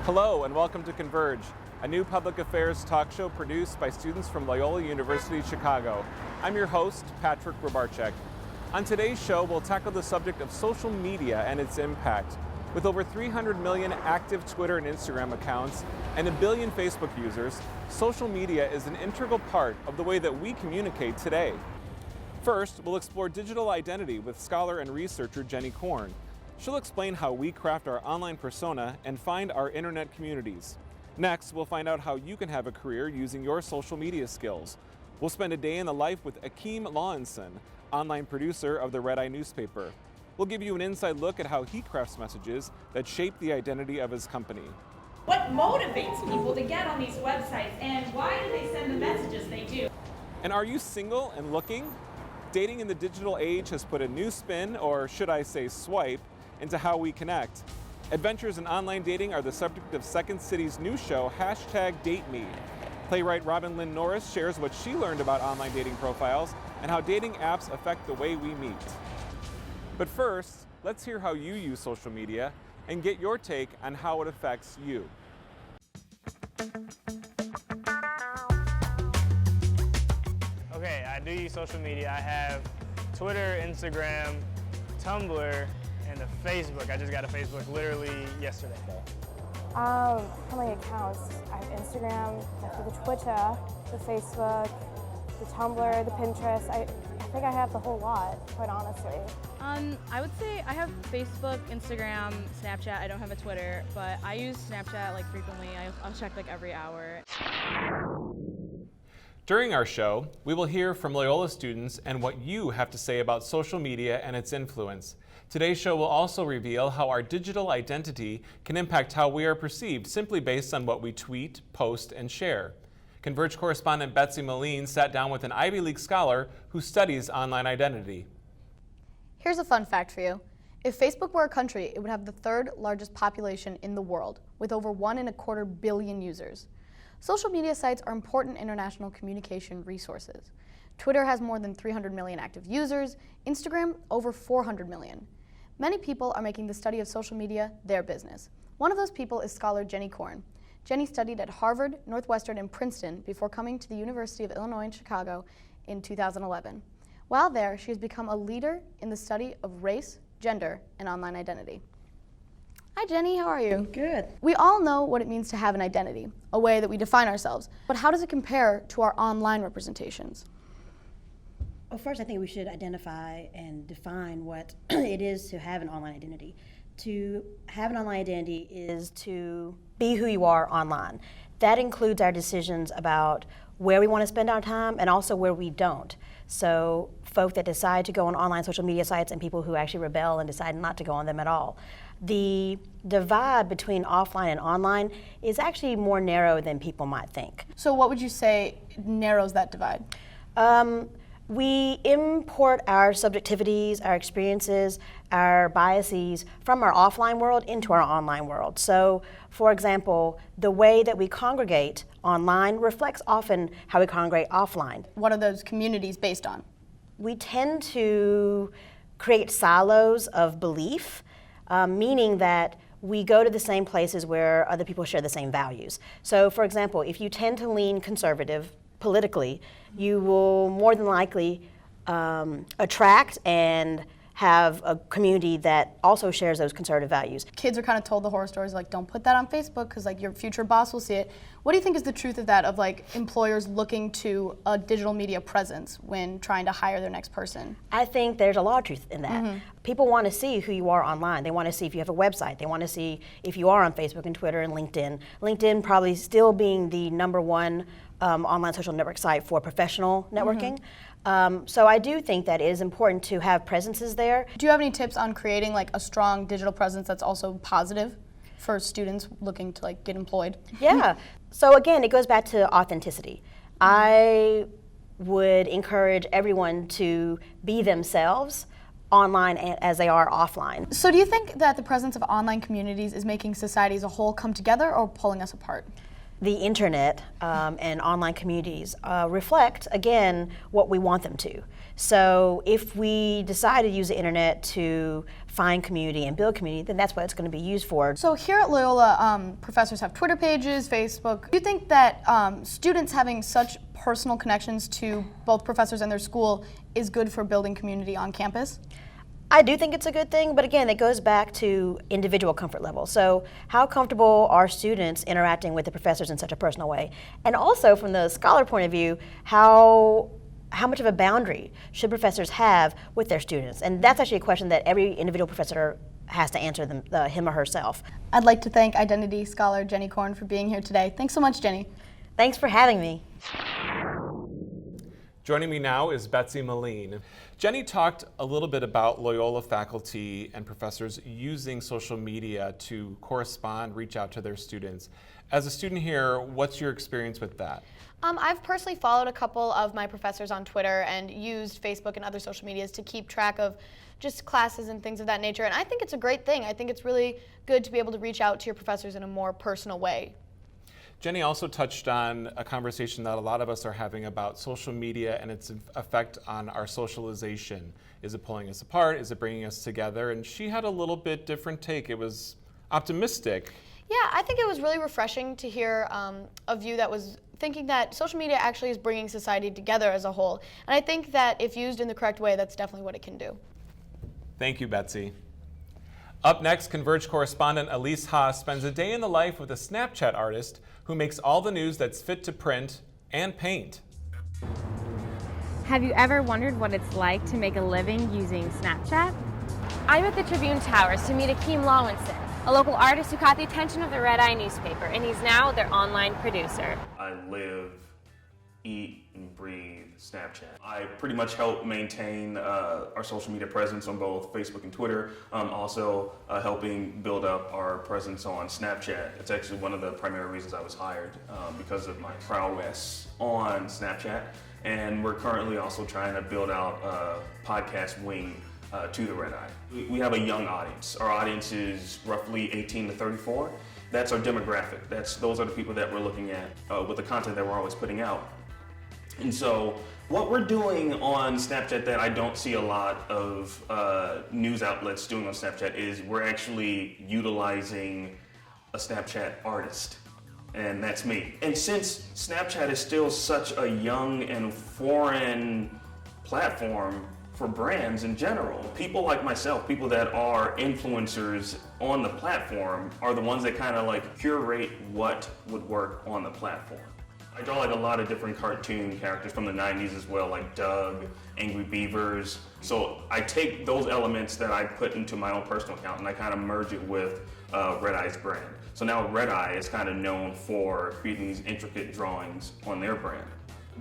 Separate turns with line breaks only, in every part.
Hello and welcome to Converge, a new public affairs talk show produced by students from Loyola University Chicago. I'm your host, Patrick Robarczyk. On today's show, we'll tackle the subject of social media and its impact. With over 300 million active Twitter and Instagram accounts and 1 billion Facebook users, social media is an integral part of the way that we communicate today. First, we'll explore digital identity with scholar and researcher Jenny Korn. She'll explain how we craft our online persona and find our internet communities. Next, we'll find out how you can have a career using your social media skills. We'll spend a day in the life with Akeem Lawinson, online producer of the Red Eye newspaper. We'll give you an inside look at how he crafts messages that shape the identity of his company.
What motivates people to get on these websites, and why do they send the messages they do?
And are you single and looking? Dating in the digital age has put a new spin, or should I say swipe, into how we connect. Adventures in online dating are the subject of Second City's new show, #DateMe. Playwright Robin Lynn Norris shares what she learned about online dating profiles and how dating apps affect the way we meet. But first, let's hear how you use social media and get your take on how it affects you.
Okay, I do use social media. I have Twitter, Instagram, Tumblr, and a Facebook. I just got a Facebook literally yesterday.
How many accounts? I have Instagram, I have the Twitter, the Facebook, the Tumblr, the Pinterest. I think I have the whole lot, quite honestly.
I would say I have Facebook, Instagram, Snapchat. I don't have a Twitter, but I use Snapchat like frequently. I'll check like every hour.
During our show, we will hear from Loyola students and what you have to say about social media and its influence. Today's show will also reveal how our digital identity can impact how we are perceived simply based on what we tweet, post, and share. Converge correspondent Betsy Moline sat down with an Ivy League scholar who studies online identity.
Here's a fun fact for you. If Facebook were a country, it would have the third largest population in the world, with over 1.25 billion users. Social media sites are important international communication resources. Twitter has more than 300 million active users, Instagram over 400 million. Many people are making the study of social media their business. One of those people is scholar Jenny Korn. Jenny studied at Harvard, Northwestern, and Princeton before coming to the University of Illinois in Chicago in 2011. While there, she has become a leader in the study of race, gender, and online identity. Hi Jenny, how are you?
Good.
We all know what it means to have an identity, a way that we define ourselves, but how does it compare to our online representations?
Well, first I think we should identify and define what it is to have an online identity. To have an online identity is to be who you are online. That includes our decisions about where we want to spend our time and also where we don't. So folk that decide to go on online social media sites and people who actually rebel and decide not to go on them at all. The divide between offline and online is actually more narrow than people might think.
So what would you say narrows that divide?
We import our subjectivities, our experiences, our biases from our offline world into our online world. So, for example, the way that we congregate online reflects often how we congregate offline.
What are those communities based on?
We tend to create silos of belief, meaning that we go to the same places where other people share the same values. So, for example, if you tend to lean conservative politically, you will more than likely attract and have a community that also shares those conservative values.
Kids are kind of told the horror stories like, don't put that on Facebook because like your future boss will see it. What do you think is the truth of that, of like employers looking to a digital media presence when trying to hire their next person?
I think there's a lot of truth in that. People want to see who you are online. They want to see if you have a website. They want to see if you are on Facebook and Twitter and LinkedIn. LinkedIn probably still being the #1 online social network site for professional networking. So I do think that it is important to have presences there.
Do you have any tips on creating like a strong digital presence that's also positive for students looking to like get employed?
Yeah. So again, it goes back to authenticity. I would encourage everyone to be themselves online as they are offline.
So do you think that the presence of online communities is making society as a whole come together or pulling us apart?
the internet and online communities reflect, again, what we want them to. So if we decide to use the internet to find community and build community, then that's what it's going to be used for.
So here at Loyola, professors have Twitter pages, Facebook. Do you think that students having such personal connections to both professors and their school is good for building community on campus?
I do think it's a good thing, but again, it goes back to individual comfort level. So how comfortable are students interacting with the professors in such a personal way? And also from the scholar point of view, how much of a boundary should professors have with their students? And that's actually a question that every individual professor has to answer him or herself.
I'd like to thank identity scholar Jenny Korn for being here today. Thanks so much, Jenny.
Thanks for having me.
Joining me now is Betsy Moline. Jenny talked a little bit about Loyola faculty and professors using social media to correspond, reach out to their students. As a student here, what's your experience with that?
I've personally followed a couple of my professors on Twitter and used Facebook and other social medias to keep track of just classes and things of that nature, and I think it's a great thing. I think it's really good to be able to reach out to your professors in a more personal way.
Jenny also touched on a conversation that a lot of us are having about social media and its effect on our socialization. Is it pulling us apart? Is it bringing us together? And she had a little bit different take. It was optimistic.
Yeah, I think it was really refreshing to hear a view that was thinking that social media actually is bringing society together as a whole. And I think that if used in the correct way, that's definitely what it can do.
Thank you, Betsy. Up next, Converge correspondent Elise Haas spends a day in the life with a Snapchat artist who makes all the news that's fit to print and paint.
Have you ever wondered what it's like to make a living using Snapchat? I'm at the Tribune Towers to meet Akeem Lawinson, a local artist who caught the attention of the Red Eye newspaper, and he's now their online producer.
I live, eat, and breathe Snapchat. I pretty much help maintain our social media presence on both Facebook and Twitter. Also helping build up our presence on Snapchat. It's actually one of the primary reasons I was hired because of my prowess on Snapchat. And we're currently also trying to build out a podcast wing to the Red Eye. We have a young audience. Our audience is roughly 18 to 34. That's our demographic. Those are the people that we're looking at with the content that we're always putting out. And so what we're doing on Snapchat that I don't see a lot of news outlets doing on Snapchat is we're actually utilizing a Snapchat artist, and that's me. And since Snapchat is still such a young and foreign platform for brands in general, people like myself, people that are influencers on the platform, are the ones that kind of like curate what would work on the platform. I draw like a lot of different cartoon characters from the 90s as well, like Doug, Angry Beavers. So I take those elements that I put into my own personal account and I kind of merge it with Red Eye's brand. So now Red Eye is kind of known for creating these intricate drawings on their brand.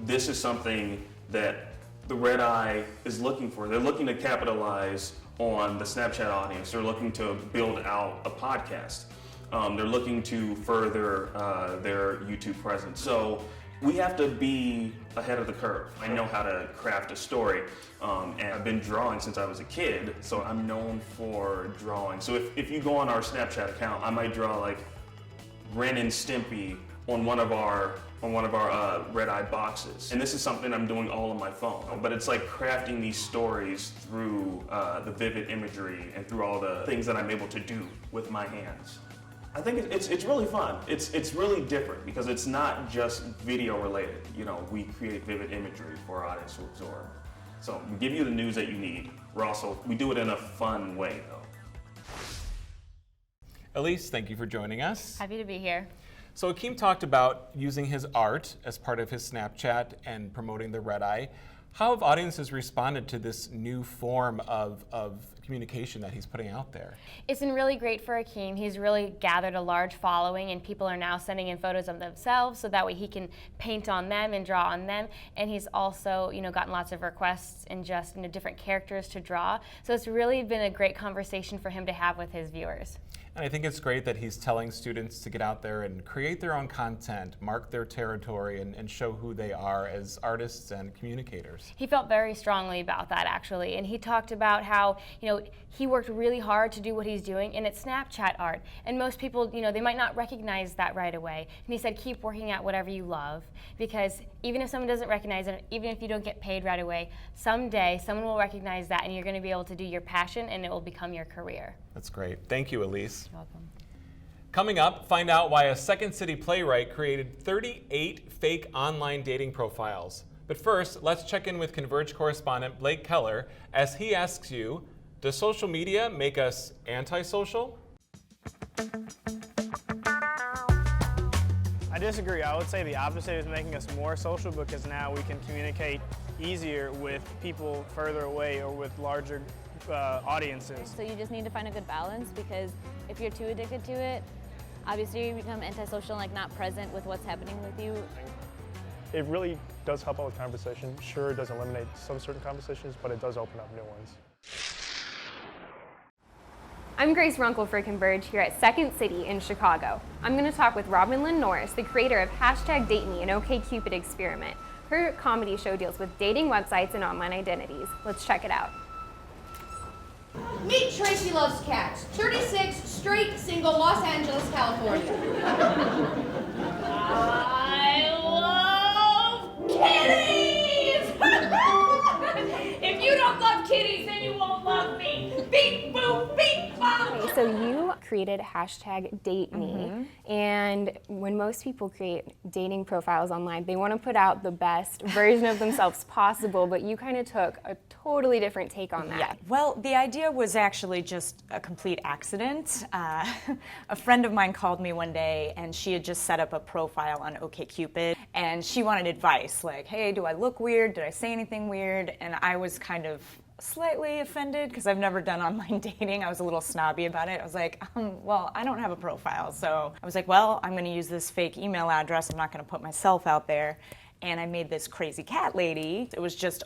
This is something that the Red Eye is looking for. They're looking to capitalize on the Snapchat audience. They're looking to build out a podcast. They're looking to further their YouTube presence. So we have to be ahead of the curve. I know how to craft a story, and I've been drawing since I was a kid, so I'm known for drawing. So if you go on our Snapchat account, I might draw like Ren and Stimpy on one of our Red Eye boxes. And this is something I'm doing all on my phone. But it's like crafting these stories through the vivid imagery and through all the things that I'm able to do with my hands. I think it's really fun. It's really different because it's not just video related. You know, we create vivid imagery for our audience to absorb. So we give you the news that you need. We do it in a fun way though.
Elise, thank you for joining us.
Happy to be here.
So Akeem talked about using his art as part of his Snapchat and promoting the Red Eye. How have audiences responded to this new form of communication that he's putting out there?
It's been really great for Akeem. He's really gathered a large following, and people are now sending in photos of themselves so that way he can paint on them and draw on them. And he's also, gotten lots of requests and just different characters to draw. So it's really been a great conversation for him to have with his viewers.
And I think it's great that he's telling students to get out there and create their own content, mark their territory, and show who they are as artists and communicators.
He felt very strongly about that, actually, and he talked about how, he worked really hard to do what he's doing, and it's Snapchat art. And most people, they might not recognize that right away. And he said, keep working at whatever you love, because even if someone doesn't recognize it, even if you don't get paid right away, someday someone will recognize that, and you're going to be able to do your passion, and it will become your career.
That's great. Thank you, Elise.
You're welcome.
Coming up, find out why a Second City playwright created 38 fake online dating profiles. But first, let's check in with Converge correspondent Blake Keller as he asks you, does social media make us antisocial?
I disagree. I would say the opposite is making us more social, because now we can communicate easier with people further away or with larger audiences.
So you just need to find a good balance, because if you're too addicted to it, obviously you become antisocial, like not present with what's happening with you.
It really does help out with conversation. Sure, it does eliminate some certain conversations, but it does open up new ones.
I'm Grace Runkle for Converge here at Second City in Chicago. I'm going to talk with Robin Lynn Norris, the creator of #DateMe, an OkCupid experiment. Her comedy show deals with dating websites and online identities. Let's check it out.
Meet Tracy Loves Cats, 36, straight, single, Los Angeles, California.
I love kitties! If you don't love kitties, then you won't love me. Beep, boop, beep, bop.
Okay, so you created #DateMe, and when most people create dating profiles online, they want to put out the best version of themselves possible, but you kind of took a totally different take on that.
Yeah, well, the idea was actually just a complete accident. A friend of mine called me one day, and she had just set up a profile on OkCupid, and she wanted advice, like, hey, do I look weird? Did I say anything weird? And I was kind of slightly offended, because I've never done online dating. I was a little snobby about it. I was like, well, I don't have a profile. So I was like, well, I'm going to use this fake email address. I'm not going to put myself out there. And I made this crazy cat lady. It was just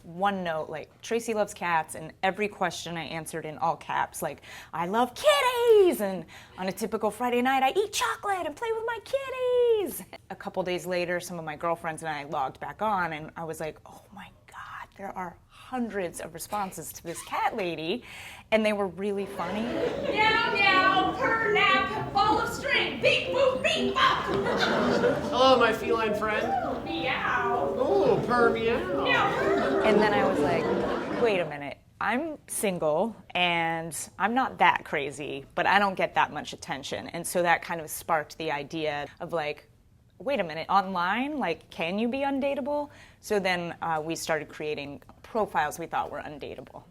one note, like, Tracy loves cats, and every question I answered in all caps, like, I love kitties, and on a typical Friday night, I eat chocolate and play with my kitties. A couple days later, some of my girlfriends and I logged back on, and I was like, oh my God, there are hundreds of responses to this cat lady, and they were really funny.
Meow, meow, purr, nap, ball of string, beep, boop, beep, bop.
Hello, my feline friend.
Meow.
Oh, purr, meow.
Meow.
And then I was like, wait a minute. I'm single, and I'm not that crazy, but I don't get that much attention. And so that kind of sparked the idea of, like, wait a minute, online, like, can you be undateable? So then we started creating profiles we thought were undateable.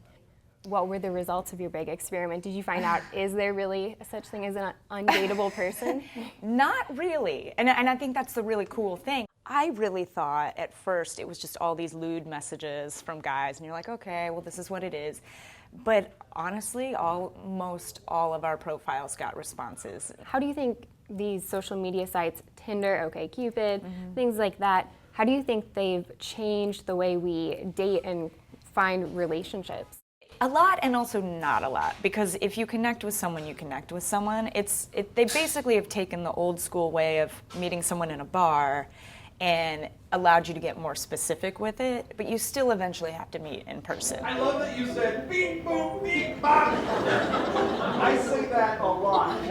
What were the results of your big experiment? Did you find out, is there really such thing as an undateable person?
Not really, and I think that's the really cool thing. I really thought at first it was just all these lewd messages from guys, and you're like, okay, well, this is what it is. But honestly, almost all of our profiles got responses.
How do you think these social media sites, Tinder, OkCupid, things like that, how do you think they've changed the way we date and find relationships?
A lot, and also not a lot, because if you connect with someone, you connect with someone. They basically have taken the old school way of meeting someone in a bar and allowed you to get more specific with it, but you still eventually have to meet in person.
I love that you said beep, boop, beep, bop. I say that a lot.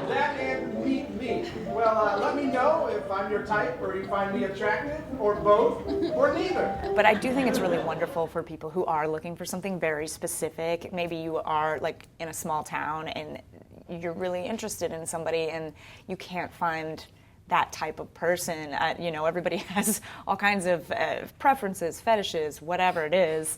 That and meet me. Well, let me know if I'm your type, or you find me attractive, or both, or neither.
But I do think it's really wonderful for people who are looking for something very specific. Maybe you are, like, in a small town and you're really interested in somebody and you can't find that type of person. Everybody has all kinds of preferences, fetishes, whatever it is.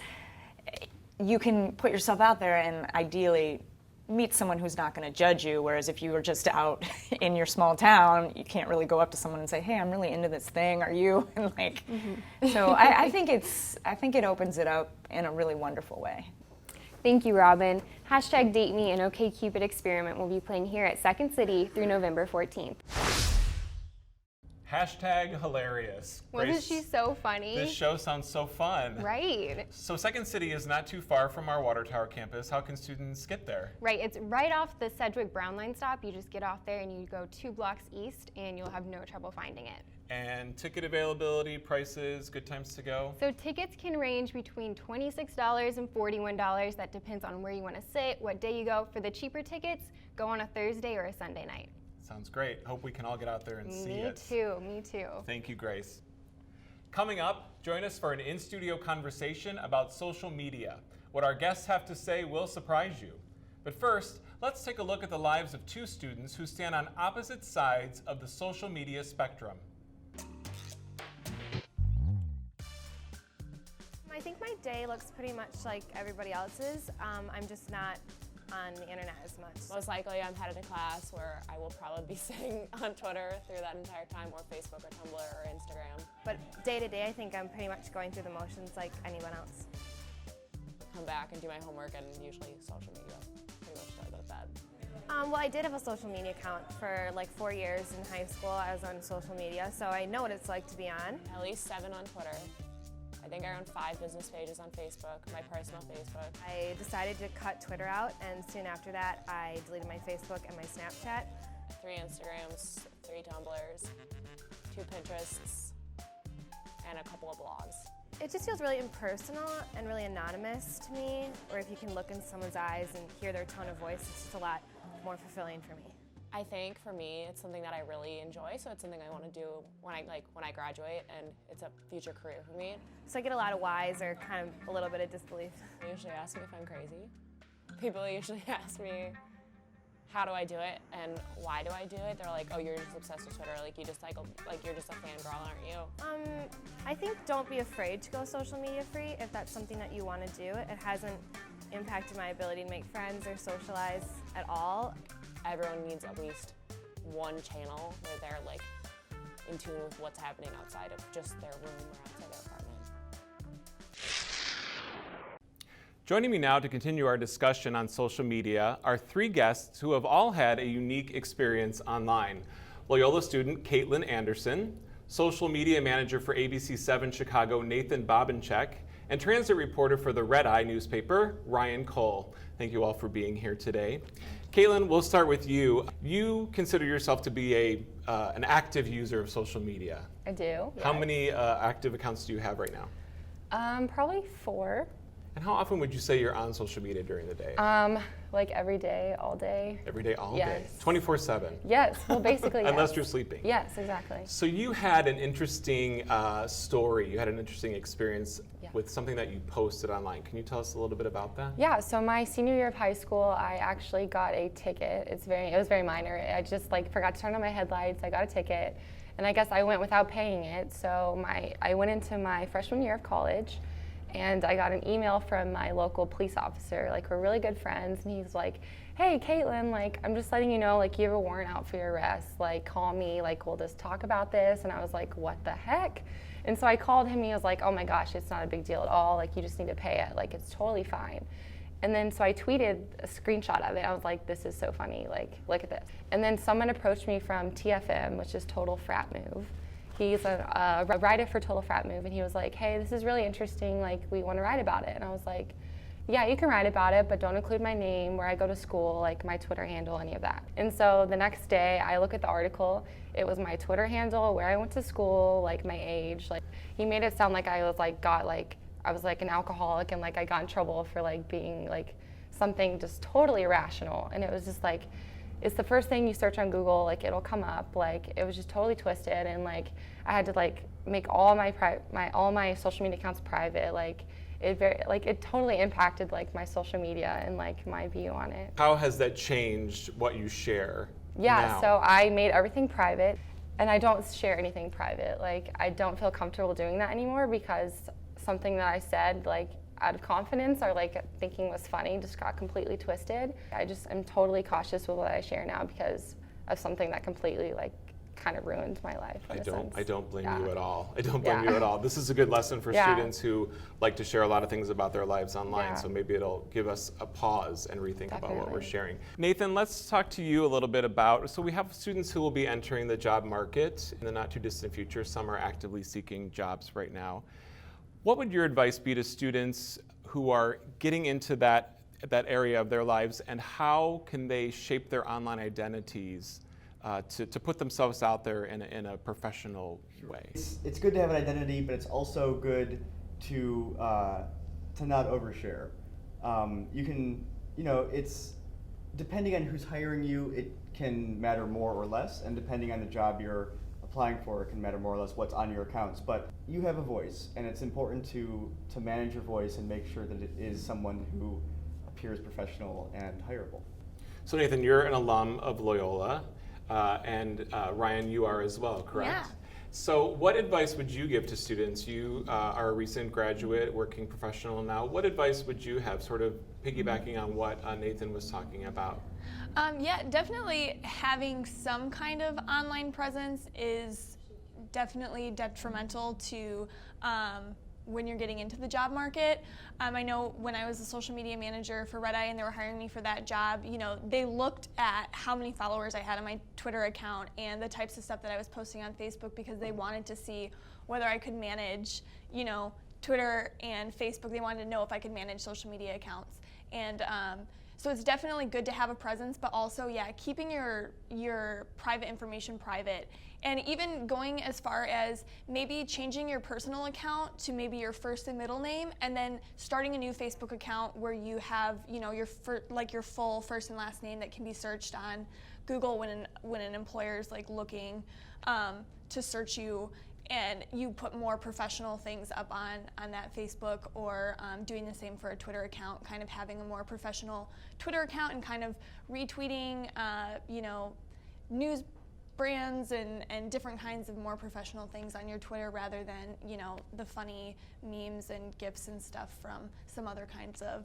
You can put yourself out there and ideally meet someone who's not going to judge you, whereas if you were just out in your small town, you can't really go up to someone and say, hey, I'm really into this thing, are you? And so I think it opens it up in a really wonderful way.
Thank you, Robin. #DateMe and OkCupid experiment will be playing here at Second City through November 14th.
Hashtag hilarious.
Wasn't
Grace,
she so funny?
This show sounds so fun.
Right.
So Second City is not too far from our Water Tower campus. How can students get there?
Right, it's right off the Sedgwick Brown Line stop. You just get off there and you go 2 blocks east and you'll have no trouble finding it.
And ticket availability, prices, good times to go?
So tickets can range between $26 and $41. That depends on where you want to sit, what day you go. For the cheaper tickets, go on a Thursday or a Sunday night.
Sounds great. Hope we can all get out there and see it.
Me too.
Thank you, Grace. Coming up, join us for an in-studio conversation about social media. What our guests have to say will surprise you. But first, let's take a look at the lives of 2 students who stand on opposite sides of the social media spectrum.
I think my day looks pretty much like everybody else's. I'm just not on the internet as much.
Most likely I'm headed to class where I will probably be sitting on Twitter through that entire time, or Facebook or Tumblr or Instagram.
But day to day, I think I'm pretty much going through the motions like anyone else.
Come back and do my homework, and usually social media pretty much started with that.
Well, I did have a social media account for like 4 years in high school. I was on social media, so I know what it's like to be on.
At least 7 on Twitter. I think I own 5 business pages on Facebook, my personal Facebook.
I decided to cut Twitter out, and soon after that, I deleted my Facebook and my Snapchat.
3 Instagrams, 3 Tumblrs, 2 Pinterests, and a couple of blogs.
It just feels really impersonal and really anonymous to me, or if you can look in someone's eyes and hear their tone of voice, it's just a lot more fulfilling for me.
I think for me, it's something that I really enjoy, so it's something I want to do when I graduate, and it's a future career for me.
So I get a lot of whys or kind of a little bit of disbelief.
They usually ask me if I'm crazy. People usually ask me, how do I do it and why do I do it? They're like, oh, you're just obsessed with Twitter, like you're just a fangirl, aren't you?
I think don't be afraid to go social media free if that's something that you want to do. It hasn't impacted my ability to make friends or socialize at all.
Everyone needs at least one channel where they're like in tune with what's happening outside of just their room or outside their apartment.
Joining me now to continue our discussion on social media are 3 guests who have all had a unique experience online. Loyola student Caitlin Anderson, social media manager for ABC7 Chicago Nathan Bobinchek, and transit reporter for the Red Eye newspaper, Ryan Cole. Thank you all for being here today. Caitlin, we'll start with you. You consider yourself to be an active user of social media.
I do.
How many active accounts do you have right now?
Probably 4.
And how often would you say you're on social media during the day?
Like every day, all day.
Every day, all
Yes.
day? 24/7?
Yes, well basically yes.
Unless you're sleeping?
Yes, exactly.
So you had an interesting story, you had an interesting experience with something that you posted online. Can you tell us a little bit about that?
Yeah, so my senior year of high school, I actually got a ticket. It was very minor. I just forgot to turn on my headlights. I got a ticket, and I guess I went without paying it. So I went into my freshman year of college, and I got an email from my local police officer. We're really good friends, and he's like, hey, Caitlin, I'm just letting you know, you have a warrant out for your arrest. Call me, we'll just talk about this. And I was like, what the heck? And so I called him, and he was like, oh my gosh, it's not a big deal at all. You just need to pay it. It's totally fine. And then so I tweeted a screenshot of it. I was like, this is so funny. Look at this. And then someone approached me from TFM, which is Total Frat Move. He's a writer for Total Frat Move, and he was like, hey, this is really interesting. We want to write about it. And I was like, yeah, you can write about it, but don't include my name, where I go to school, my Twitter handle, any of that. And so the next day, I look at the article. It was my Twitter handle, where I went to school, my age. He made it sound like I was I was an alcoholic, and I got in trouble for being something just totally irrational. And it was just it's the first thing you search on Google, it'll come up. It was just totally twisted, and I had to make all my social media accounts private. It totally impacted my social media and my view on it.
How has that changed what you share
Yeah,
now?
So I made everything private, and I don't share anything private. I don't feel comfortable doing that anymore, because something that I said out of confidence or thinking was funny just got completely twisted. I just am totally cautious with what I share now because of something that completely kind of ruined my life.
I don't blame
Yeah.
you at all. I don't blame
Yeah.
you at all. This is a good lesson for
Yeah.
students who like to share a lot of things about their lives online.
Yeah.
So maybe it'll give us a pause and rethink about what we're
Definitely.
sharing. Nathan, let's talk to you a little bit about, so we have students who will be entering the job market in the not too distant future. Some are actively seeking jobs right now. What would your advice be to students who are getting into that area of their lives, and how can they shape their online identities to put themselves out there in a professional way?
It's good to have an identity, but it's also good to not overshare. You can, it's depending on who's hiring you, it can matter more or less, and depending on the job you're applying for, it can matter more or less what's on your accounts. But you have a voice, and it's important to manage your voice and make sure that it is someone who appears professional and hireable.
So Nathan, you're an alum of Loyola, and Ryan, you are as well, correct?
Yeah.
So what advice would you give to students? You are a recent graduate, working professional now. What advice would you have, sort of piggybacking on what Nathan was talking about?
Yeah, definitely having some kind of online presence is definitely detrimental to when you're getting into the job market. I know when I was a social media manager for Red Eye and they were hiring me for that job, they looked at how many followers I had on my Twitter account and the types of stuff that I was posting on Facebook, because they wanted to see whether I could manage, Twitter and Facebook. They wanted to know if I could manage social media accounts. And so it's definitely good to have a presence, but also, yeah, keeping your private information private. And even going as far as maybe changing your personal account to maybe your first and middle name, and then starting a new Facebook account where you have, your full first and last name that can be searched on Google when an employer is looking to search you, and you put more professional things up on that Facebook, or doing the same for a Twitter account, kind of having a more professional Twitter account and kind of retweeting, news brands and different kinds of more professional things on your Twitter, rather than the funny memes and GIFs and stuff from some other kinds of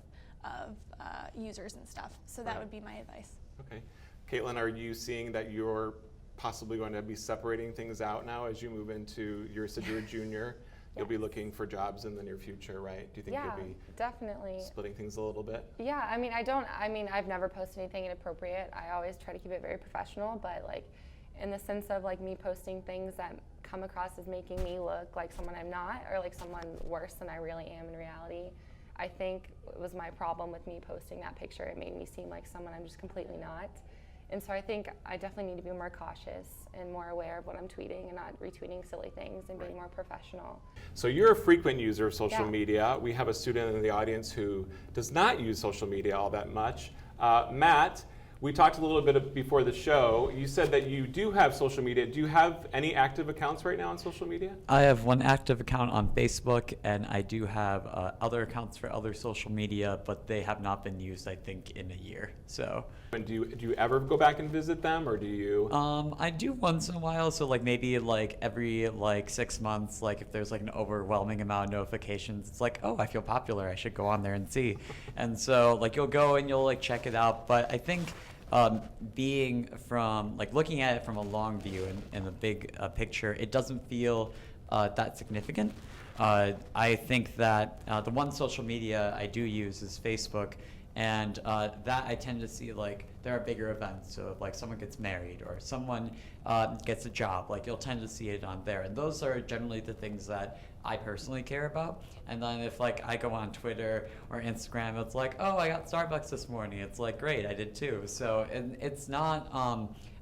users and stuff. So that would be my advice.
Okay. Caitlin, are you seeing that you're possibly going to be separating things out now as you move into, you said you're a junior, you'll be looking for jobs in the near future, right? Do you think you'll be
definitely
splitting things a little bit?
Yeah, I've never posted anything inappropriate. I always try to keep it very professional, but in the sense of me posting things that come across as making me look like someone I'm not, or like someone worse than I really am in reality. I think it was my problem with me posting that picture. It made me seem like someone I'm just completely not. And so I think I definitely need to be more cautious and more aware of what I'm tweeting and not retweeting silly things and being more professional.
So you're a frequent user of social
Yeah.
media. We have a student in the audience who does not use social media all that much. Matt, we talked a little bit before the show. You said that you do have social media. Do you have any active accounts right now on social media?
I have one active account on Facebook, and I do have other accounts for other social media, but they have not been used, I think, in a year. So.
And do you ever go back and visit them, or do you?
I do once in a while. So maybe every 6 months, if there's an overwhelming amount of notifications, it's oh, I feel popular, I should go on there and see. And so you'll go and you'll check it out. But I think being from looking at it from a long view and the big picture, it doesn't feel that significant. I think that the one social media I do use is Facebook, and that I tend to see there are bigger events. So if someone gets married or someone gets a job, you'll tend to see it on there, and those are generally the things that I personally care about. And then if I go on Twitter or Instagram, it's oh, I got Starbucks this morning. It's great, I did too. So and it's not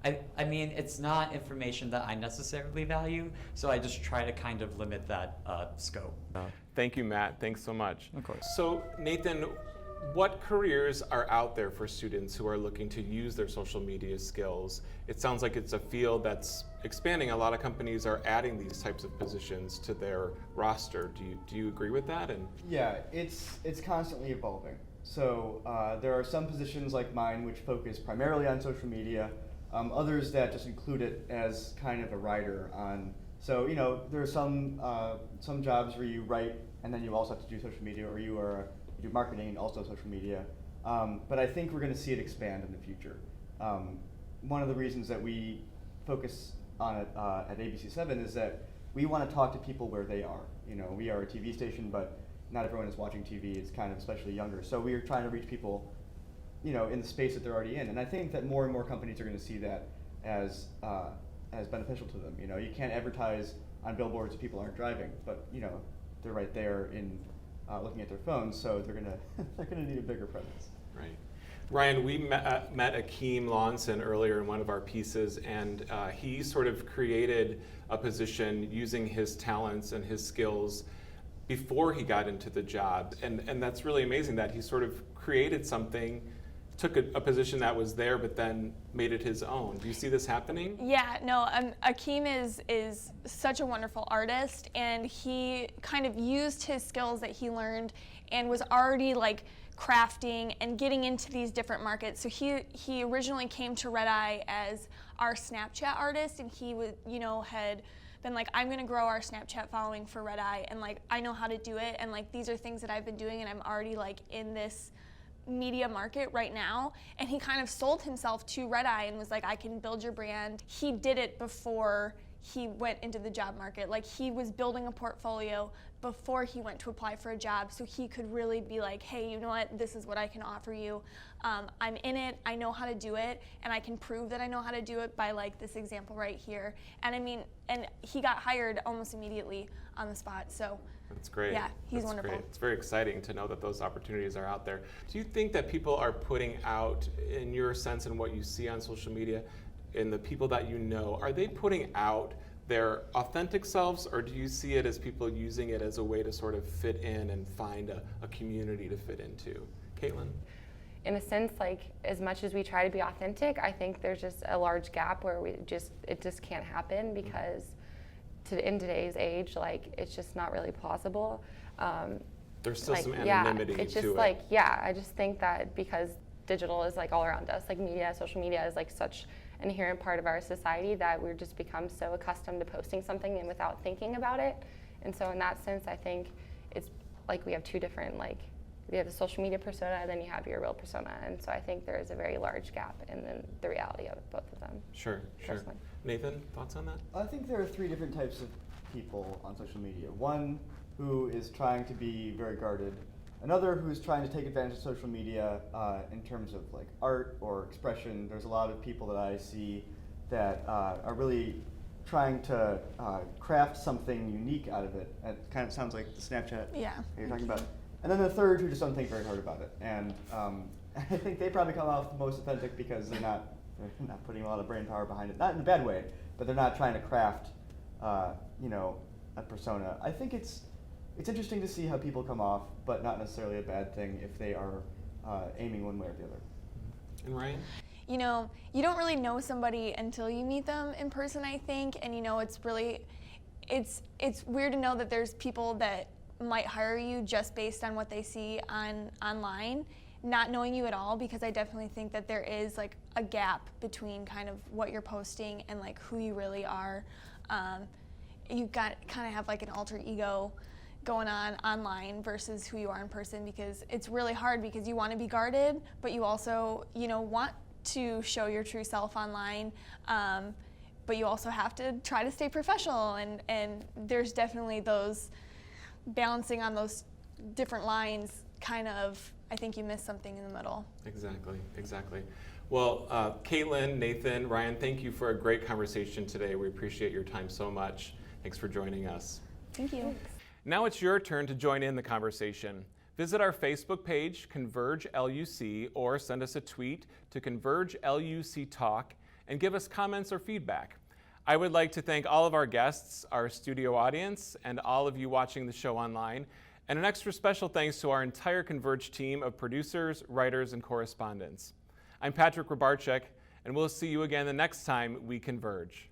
I mean it's not information that I necessarily value. So I just try to kind of limit that scope.
Thank you, Matt. Thanks so much.
Of course.
So Nathan, what careers are out there for students who are looking to use their social media skills? It sounds like it's a field that's expanding. A lot of companies are adding these types of positions to their roster. Do you agree with that? And
yeah, it's constantly evolving. So there are some positions like mine which focus primarily on social media, others that just include it as kind of a rider on. So there are some jobs where you write and then you also have to do social media, or you do marketing and also social media. But I think we're going to see it expand in the future. One of the reasons that we focus on it at ABC7 is that we want to talk to people where they are. You know, we are a TV station, but not everyone is watching TV. It's kind of especially younger. So we are trying to reach people, you know, in the space that they're already in. And I think that more and more companies are going to see that as beneficial to them. You know, you can't advertise on billboards if people aren't driving, but you know, they're right there in looking at their phones, so they're gonna need a bigger presence.
Right. Ryan, we met Akeem Lawson earlier in one of our pieces, and he sort of created a position using his talents and his skills before he got into the job. And that's really amazing that he sort of created something, took a position that was there, but then made it his own. Do you see this happening?
Yeah, no, Akeem is such a wonderful artist, and he kind of used his skills that he learned and was already like crafting and getting into these different markets. So he originally came to Red Eye as our Snapchat artist, and he would, you know, had been like, I'm gonna grow our Snapchat following for Red Eye, and like I know how to do it, and like these are things that I've been doing, and I'm already like in this media market right now. And he kind of sold himself to Red Eye and was like, I can build your brand. He did it before he went into the job market. Like, he was building a portfolio before he went to apply for a job, so he could really be like, hey, you know what, this is what I can offer you. I'm in it, I know how to do it, and I can prove that I know how to do it by like this example right here. And I mean, and he got hired almost immediately on the spot, so.
That's great.
Yeah, he's wonderful.
Great. It's very exciting to know that those opportunities are out there. Do you think that people are putting out, in your sense and what you see on social media, and the people that you know, are they putting out their authentic selves, or do you see it as people using it as a way to sort of fit in and find a community to fit into? Caitlin?
In a sense, like, as much as we try to be authentic, I think there's just a large gap where it just can't happen, because in today's age, like, it's just not really plausible.
There's still
like,
some anonymity
it's just
to it.
like, yeah, I just think that because digital is like all around us, like media, social media is like such an inherent part of our society that we're just become so accustomed to posting something and without thinking about it. And so in that sense, I think it's like we have two different, like, we have the social media persona and then you have your real persona. And so I think there is a very large gap in the reality of both of them.
Sure, sure.
Personally.
Nathan, thoughts on that?
I think there are three different types of people on social media. One who is trying to be very guarded. Another who's trying to take advantage of social media in terms of like art or expression. There's a lot of people that I see that are really trying to craft something unique out of it. It kind of sounds like the Snapchat that you're talking about. And then the third who just don't think very hard about it. And I think they probably come off the most authentic because they're not putting a lot of brain power behind it. Not in a bad way, but they're not trying to craft you know, a persona. I think it's interesting to see how people come off, but not necessarily a bad thing if they are aiming one way or the other.
And Ryan?
You know, you don't really know somebody until you meet them in person, I think, and you know, it's really, it's weird to know that there's people that might hire you just based on what they see online, not knowing you at all, because I definitely think that there is like a gap between kind of what you're posting and like who you really are. You kind of have like an alter ego going on online versus who you are in person, because it's really hard because you want to be guarded, but you also, you know, want to show your true self online, but you also have to try to stay professional, and there's definitely those balancing on those different lines. Kind of, I think you miss something in the middle.
Exactly, exactly. Well, Caitlin, Nathan, Ryan, thank you for a great conversation today. We appreciate your time so much. Thanks for joining us.
Thank you.
Now it's your turn to join in the conversation. Visit our Facebook page, Converge LUC, or send us a tweet to Converge LUC Talk and give us comments or feedback. I would like to thank all of our guests, our studio audience, and all of you watching the show online. And an extra special thanks to our entire Converge team of producers, writers, and correspondents. I'm Patrick Rybarczyk, and we'll see you again the next time we converge.